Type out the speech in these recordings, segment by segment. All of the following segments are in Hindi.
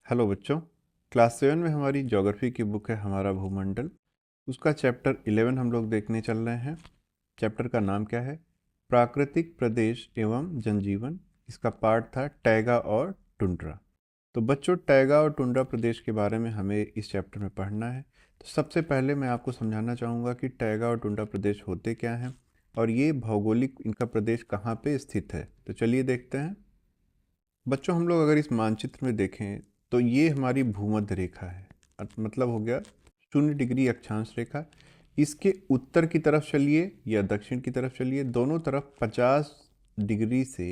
हेलो बच्चों। क्लास 7 में हमारी ज्योग्राफी की बुक है हमारा भूमंडल। उसका चैप्टर 11 हम लोग देखने चल रहे हैं। चैप्टर का नाम क्या है? प्राकृतिक प्रदेश एवं जनजीवन। इसका पार्ट था टैगा और टुंड्रा। तो बच्चों, टैगा और टुंड्रा प्रदेश के बारे में हमें इस चैप्टर में पढ़ना है। तो सबसे पहले मैं आपको समझाना चाहूँगा कि टैगा और टुंड्रा प्रदेश होते क्या हैं और ये भौगोलिक इनका प्रदेश कहाँ पे स्थित है। तो चलिए देखते हैं। बच्चों, हम लोग अगर इस मानचित्र में देखें तो ये हमारी भूमध्य रेखा है। मतलब हो गया 0 डिग्री अक्षांश रेखा। इसके उत्तर की तरफ चलिए या दक्षिण की तरफ चलिए, दोनों तरफ 50 डिग्री से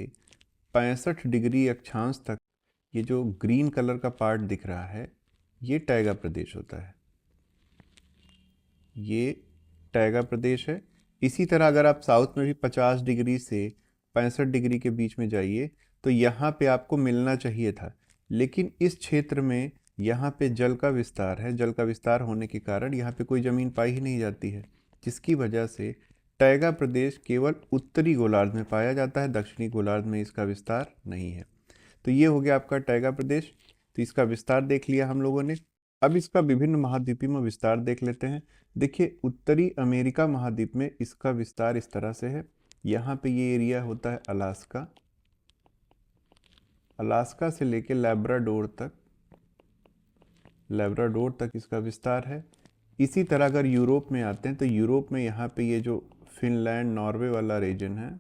65 डिग्री अक्षांश तक ये जो ग्रीन कलर का पार्ट दिख रहा है, ये टैगा प्रदेश होता है। ये टैगा प्रदेश है। इसी तरह अगर आप साउथ में भी 50 डिग्री से 65 डिग्री के बीच में जाइए तो यहाँ पे आपको मिलना चाहिए था, लेकिन इस क्षेत्र में यहाँ पे जल का विस्तार है। जल का विस्तार होने के कारण यहाँ पे कोई ज़मीन पाई ही नहीं जाती है, जिसकी वजह से टैगा प्रदेश केवल उत्तरी गोलार्ध में पाया जाता है, दक्षिणी गोलार्ध में इसका विस्तार नहीं है। तो ये हो गया आपका टैगा प्रदेश। तो इसका विस्तार देख लिया हम लोगों ने। अब इसका विभिन्न महाद्वीपों में विस्तार देख लेते हैं। देखिए, उत्तरी अमेरिका महाद्वीप में इसका विस्तार इस तरह से है। यहाँ पे ये एरिया होता है अलास्का। अलास्का से लेके लेब्राडोर तक इसका विस्तार है। इसी तरह अगर यूरोप में आते हैं तो यूरोप में यहाँ पे ये जो फिनलैंड नॉर्वे वाला रीजन है,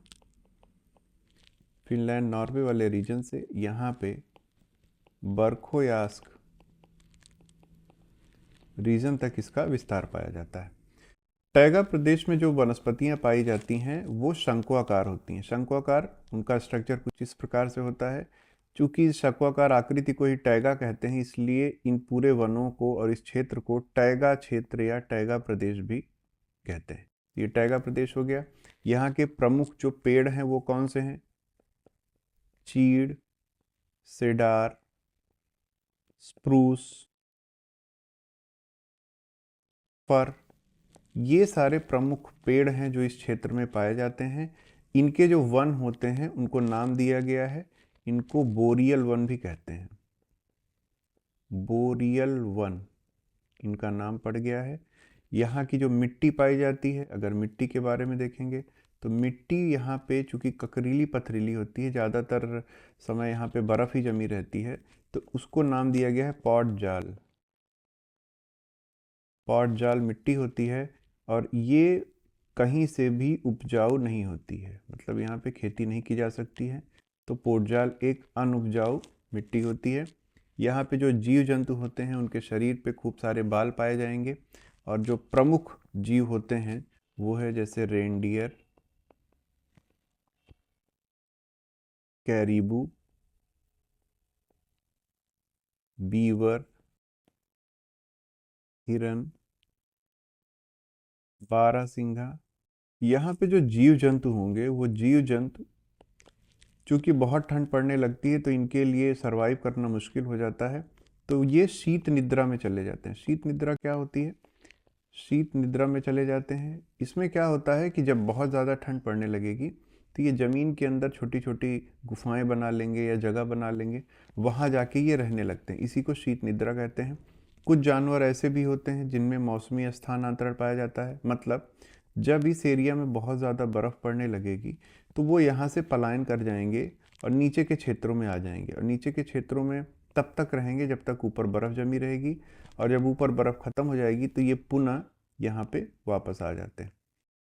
फिनलैंड नॉर्वे वाले रीजन से यहाँ पे बर्खोयास्क रीजन तक इसका विस्तार पाया जाता है। टैगा प्रदेश में जो वनस्पतियां पाई जाती हैं वो शंक्वाकार होती हैं। शंक्वाकार, उनका स्ट्रक्चर कुछ इस प्रकार से होता है। चूंकि शंक्वाकार आकृति को ही टैगा कहते हैं, इसलिए इन पूरे वनों को और इस क्षेत्र को टैगा क्षेत्र या टैगा प्रदेश भी कहते हैं। ये टैगा प्रदेश हो गया। यहाँ के प्रमुख जो पेड़ हैं वो कौन से हैं? चीड़, सेडार, स्प्रूस, फर, ये सारे प्रमुख पेड़ हैं जो इस क्षेत्र में पाए जाते हैं। इनके जो वन होते हैं उनको नाम दिया गया है, इनको बोरियल वन भी कहते हैं। बोरियल वन इनका नाम पड़ गया है। यहाँ की जो मिट्टी पाई जाती है, अगर मिट्टी के बारे में देखेंगे तो मिट्टी यहाँ पे चूँकि ककरीली पथरीली होती है, ज़्यादातर समय यहाँ पे बर्फ़ ही जमी रहती है, तो उसको नाम दिया गया है पॉट जाल। पॉट जाल मिट्टी होती है और ये कहीं से भी उपजाऊ नहीं होती है, मतलब यहाँ पे खेती नहीं की जा सकती है। तो पोटजाल एक अनउपजाऊ मिट्टी होती है। यहाँ पे जो जीव जंतु होते हैं उनके शरीर पे खूब सारे बाल पाए जाएंगे, और जो प्रमुख जीव होते हैं वो है जैसे रेनडियर, कैरीबू, बीवर, हिरन, बारहसिंघा। यहाँ पे जो जीव जंतु होंगे वो जीव जंतु, चूँकि बहुत ठंड पड़ने लगती है तो इनके लिए सरवाइव करना मुश्किल हो जाता है, तो ये शीत निद्रा में चले जाते हैं। शीत निद्रा क्या होती है? शीत निद्रा में चले जाते हैं। इसमें क्या होता है कि जब बहुत ज़्यादा ठंड पड़ने लगेगी तो ये ज़मीन के अंदर छोटी छोटी गुफाएं बना लेंगे या जगह बना लेंगे, वहाँ जाके ये रहने लगते हैं। इसी को शीत निद्रा कहते हैं। कुछ जानवर ऐसे भी होते हैं जिनमें मौसमी स्थानांतरण पाया जाता है, मतलब जब इस एरिया में बहुत ज़्यादा बर्फ़ पड़ने लगेगी तो वो यहाँ से पलायन कर जाएंगे और नीचे के क्षेत्रों में आ जाएंगे, और नीचे के क्षेत्रों में तब तक रहेंगे जब तक ऊपर बर्फ़ जमी रहेगी, और जब ऊपर बर्फ़ ख़त्म हो जाएगी तो ये पुनः यहाँ पे वापस आ जाते हैं।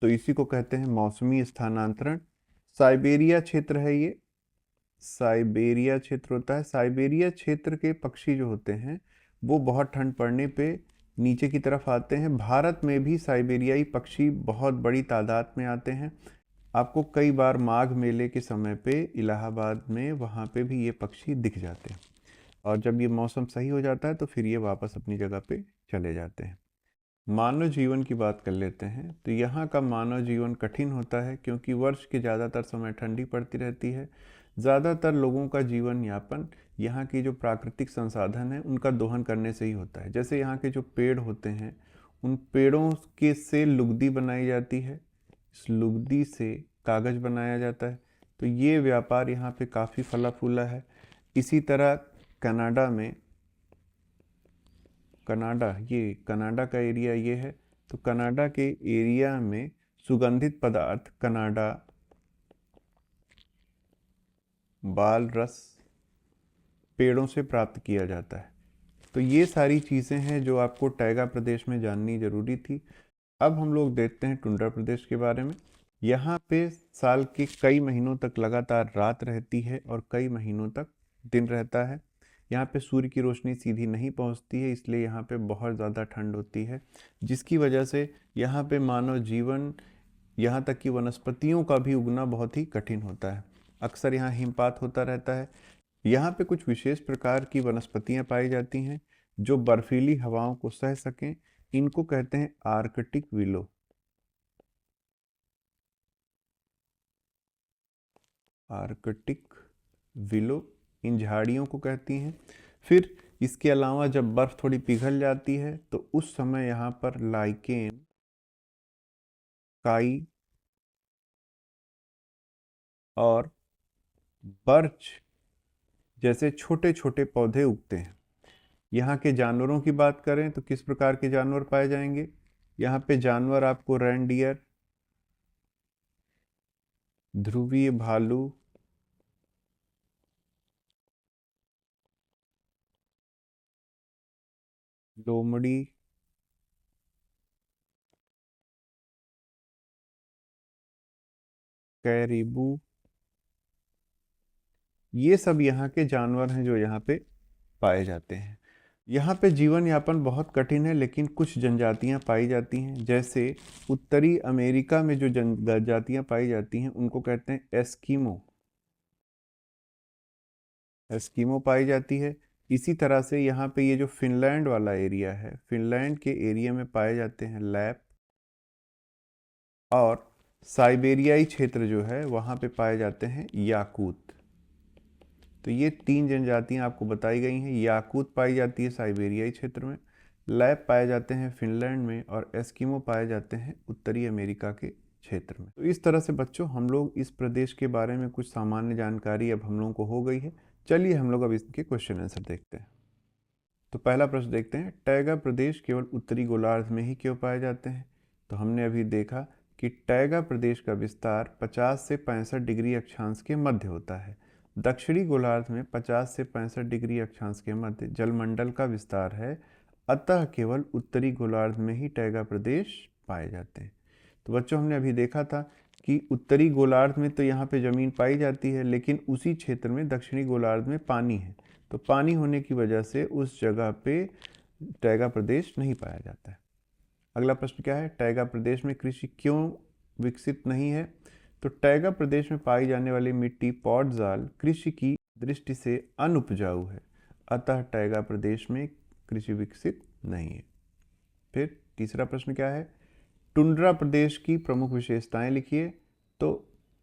तो इसी को कहते हैं मौसमी स्थानांतरण। साइबेरिया क्षेत्र है ये, साइबेरिया क्षेत्र होता है। साइबेरिया क्षेत्र के पक्षी जो होते हैं वो बहुत ठंड पड़ने पे नीचे की तरफ आते हैं। भारत में भी साइबेरियाई पक्षी बहुत बड़ी तादाद में आते हैं। आपको कई बार माघ मेले के समय पे इलाहाबाद में वहाँ पे भी ये पक्षी दिख जाते हैं, और जब ये मौसम सही हो जाता है तो फिर ये वापस अपनी जगह पे चले जाते हैं। मानव जीवन की बात कर लेते हैं। तो यहाँ का मानव जीवन कठिन होता है क्योंकि वर्ष के ज़्यादातर समय ठंडी पड़ती रहती है। ज़्यादातर लोगों का जीवन यापन यहाँ की जो प्राकृतिक संसाधन है उनका दोहन करने से ही होता है। जैसे यहाँ के जो पेड़ होते हैं, उन पेड़ों के से लुगदी बनाई जाती है, इस लुगदी से कागज़ बनाया जाता है। तो ये व्यापार यहाँ पे काफ़ी फला फूला है। इसी तरह कनाडा में कनाडा, ये कनाडा का एरिया ये है, तो कनाडा के एरिया में सुगंधित पदार्थ कनाडा बाल रस पेड़ों से प्राप्त किया जाता है। तो ये सारी चीज़ें हैं जो आपको टैगा प्रदेश में जाननी ज़रूरी थी। अब हम लोग देखते हैं टुंड्रा प्रदेश के बारे में। यहाँ पे साल के कई महीनों तक लगातार रात रहती है और कई महीनों तक दिन रहता है। यहाँ पे सूर्य की रोशनी सीधी नहीं पहुँचती है, इसलिए यहाँ पे बहुत ज़्यादा ठंड होती है, जिसकी वजह से यहाँ पे मानव जीवन, यहाँ तक कि वनस्पतियों का भी उगना बहुत ही कठिन होता है। अक्सर यहाँ हिमपात होता रहता है। यहाँ पे कुछ विशेष प्रकार की वनस्पतियाँ पाई जाती हैं जो बर्फीली हवाओं को सह सकें। इनको कहते हैं आर्कटिक विलो। आर्कटिक विलो इन झाड़ियों को कहती हैं। फिर इसके अलावा जब बर्फ थोड़ी पिघल जाती है तो उस समय यहाँ पर लाइकेन, काई और बर्च जैसे छोटे छोटे पौधे उगते हैं। यहाँ के जानवरों की बात करें तो किस प्रकार के जानवर पाए जाएंगे? यहाँ पे जानवर आपको रेनडियर, ध्रुवीय भालू, लोमड़ी, कैरिबू, ये सब यहाँ के जानवर हैं जो यहाँ पे पाए जाते हैं। यहाँ पे जीवन यापन बहुत कठिन है, लेकिन कुछ जनजातियाँ पाई जाती हैं। जैसे उत्तरी अमेरिका में जो जनजातियाँ पाई जाती हैं उनको कहते हैं एस्किमो। एस्किमो पाई जाती है। इसी तरह से यहाँ पे ये जो फिनलैंड वाला एरिया है, फिनलैंड के एरिया में पाए जाते हैं लैप, और साइबेरियाई क्षेत्र जो है वहाँ पे पाए जाते हैं याकूत। तो ये तीन जनजातियाँ आपको बताई गई हैं। याकूत पाई जाती है साइबेरियाई क्षेत्र में, लैप पाए जाते हैं फिनलैंड में, और एस्किमो पाए जाते हैं उत्तरी अमेरिका के क्षेत्र में। तो इस तरह से बच्चों हम लोग इस प्रदेश के बारे में कुछ सामान्य जानकारी अब हम लोगों को हो गई है। चलिए हम लोग अब इसके क्वेश्चन आंसर देखते हैं। तो पहला प्रश्न देखते हैं, टैगा प्रदेश केवल उत्तरी गोलार्ध में ही क्यों पाए जाते हैं? तो हमने अभी देखा कि टैगा प्रदेश का विस्तार 50 से 65 डिग्री अक्षांश के मध्य होता है। दक्षिणी गोलार्ध में 50 से 65 डिग्री अक्षांश के मध्य जलमंडल का विस्तार है, अतः केवल उत्तरी गोलार्ध में ही टैगा प्रदेश पाए जाते हैं। तो बच्चों हमने अभी देखा था कि उत्तरी गोलार्ध में तो यहाँ पे ज़मीन पाई जाती है, लेकिन उसी क्षेत्र में दक्षिणी गोलार्ध में पानी है। तो पानी होने की वजह से उस जगह पे टैगा प्रदेश नहीं पाया जाता है। अगला प्रश्न क्या है, टैगा प्रदेश में कृषि क्यों विकसित नहीं है? तो टैगा प्रदेश में पाई जाने वाली मिट्टी पौडजाल कृषि की दृष्टि से अनुपजाऊ है, अतः टैगा प्रदेश में कृषि विकसित नहीं है। फिर तीसरा प्रश्न क्या है, टुंड्रा प्रदेश की प्रमुख विशेषताएं लिखिए। तो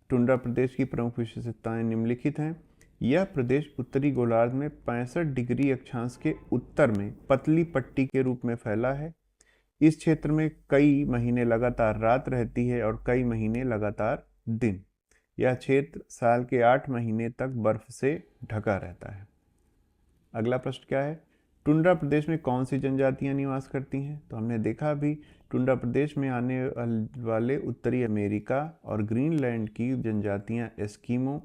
टुंड्रा प्रदेश की प्रमुख विशेषताएं निम्नलिखित हैं। यह प्रदेश उत्तरी गोलार्ध में 65 डिग्री अक्षांश के उत्तर में पतली पट्टी के रूप में फैला है। इस क्षेत्र में कई महीने लगातार रात रहती है और कई महीने लगातार दिन। यह क्षेत्र साल के 8 महीने तक बर्फ से ढका रहता है। अगला प्रश्न क्या है, टुंड्रा प्रदेश में कौन सी जनजातियां निवास करती हैं? तो हमने देखा अभी टुंड्रा प्रदेश में आने वाले उत्तरी अमेरिका और ग्रीनलैंड की जनजातियां एस्किमो,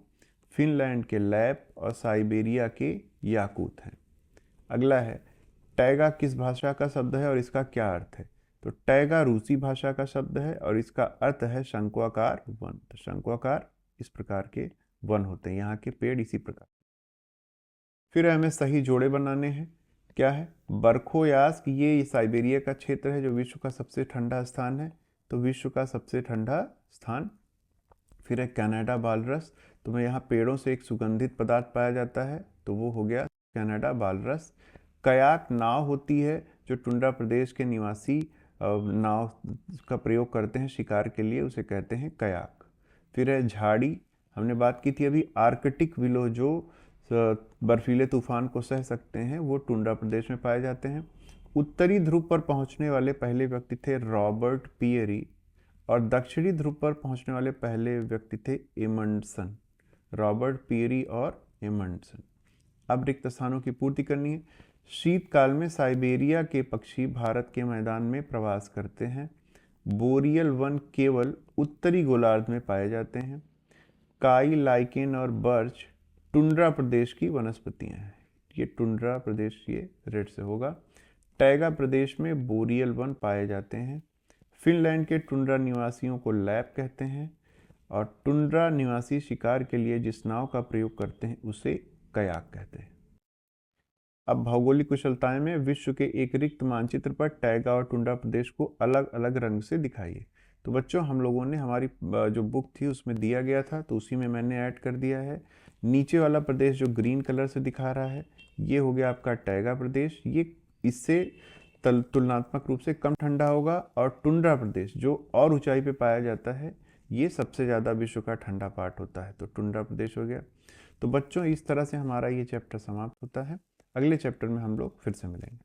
फिनलैंड के लैप और साइबेरिया के याकूत हैं। अगला है, टैगा किस भाषा का शब्द है और इसका क्या अर्थ है? तो टैगा रूसी भाषा का शब्द है और इसका अर्थ है शंक्वाकार वन। तो शंक्वाकार इस प्रकार के वन होते हैं, यहाँ के पेड़ इसी प्रकार। फिर हमें सही जोड़े बनाने हैं। क्या है, बरखोयास्क, ये साइबेरिया का क्षेत्र है जो विश्व का सबसे ठंडा स्थान है। तो विश्व का सबसे ठंडा स्थान। फिर है कनाडा बालरस, तो मैं यहाँ पेड़ों से एक सुगंधित पदार्थ पाया जाता है, तो वो हो गया कनाडा बालरस। कयाक नाव होती है जो टुंड्रा प्रदेश के निवासी नाव का प्रयोग करते हैं शिकार के लिए, उसे कहते हैं कयाक। फिर है झाड़ी, हमने बात की थी अभी आर्कटिक विलो जो बर्फीले तूफान को सह सकते हैं, वो टुंड्रा प्रदेश में पाए जाते हैं। उत्तरी ध्रुव पर पहुंचने वाले पहले व्यक्ति थे रॉबर्ट पियरी, और दक्षिणी ध्रुव पर पहुंचने वाले पहले व्यक्ति थे एमंडसन। रॉबर्ट पियरी और एमंडसन। अब रिक्त स्थानों की पूर्ति करनी है। शीतकाल में साइबेरिया के पक्षी भारत के मैदान में प्रवास करते हैं। बोरियल वन केवल उत्तरी गोलार्ध में पाए जाते हैं। काई, लाइकेन और बर्च टुंड्रा प्रदेश की वनस्पतियां हैं। ये टुंड्रा प्रदेश, ये रेड से होगा। टैगा प्रदेश में बोरियल वन पाए जाते हैं। फिनलैंड के टुंड्रा निवासियों को लैप कहते हैं और टुंड्रा निवासी शिकार के लिए जिस नाव का प्रयोग करते हैं उसे कयाक कहते हैं। अब भौगोलिक कुशलताएं में विश्व के एक रिक्त मानचित्र पर टैगा और टुंड्रा प्रदेश को अलग अलग रंग से दिखाइए। तो बच्चों, हम लोगों ने हमारी जो बुक थी उसमें दिया गया था, तो उसी में मैंने ऐड कर दिया है। नीचे वाला प्रदेश जो ग्रीन कलर से दिखा रहा है, ये हो गया आपका टैगा प्रदेश। ये इससे तुलनात्मक रूप से कम ठंडा होगा। और टुंड्रा प्रदेश जो और ऊंचाई पे पाया जाता है, ये सबसे ज़्यादा विश्व का ठंडा पार्ट होता है। तो टुंड्रा प्रदेश हो गया। तो बच्चों, इस तरह से हमारा ये चैप्टर समाप्त होता है। अगले चैप्टर में हम लोग फिर से मिलेंगे।